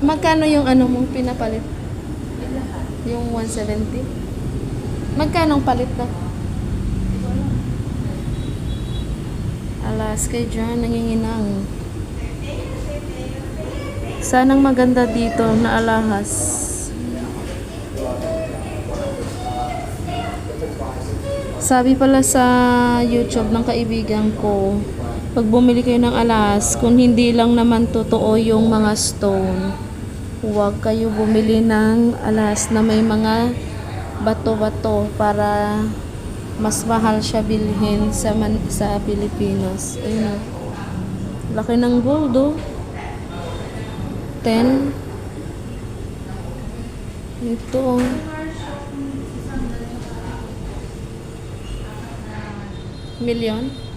Magkano yung ano mong pinapalit? Yung 170? Magkano ang palit na? Alas kay John, nanginginang. Sanang maganda dito na alahas. Sabi pala sa YouTube ng kaibigan ko, pag bumili kayo ng alahas, kung hindi lang naman totoo yung mga stone, huwag kayo bumili ng alahas na may mga bato-bato para mas mahal siya bilhin sa Pilipinas. Ayun o. Laki ng gold o. 10. Ito o. Million.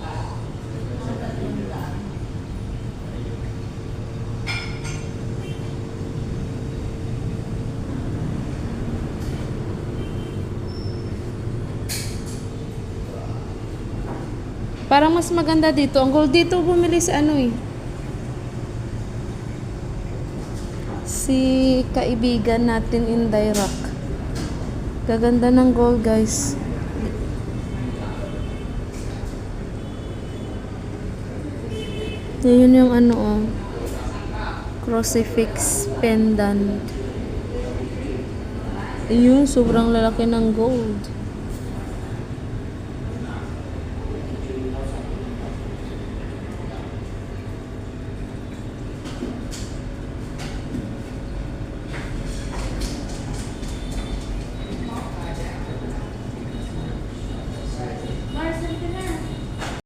Parang mas maganda dito. Ang gold dito bumili sa ano eh. Si kaibigan natin in Dirac. Gaganda ng gold guys. Yun yung ano oh. Crucifix pendant. Yun, sobrang lalaki ng gold.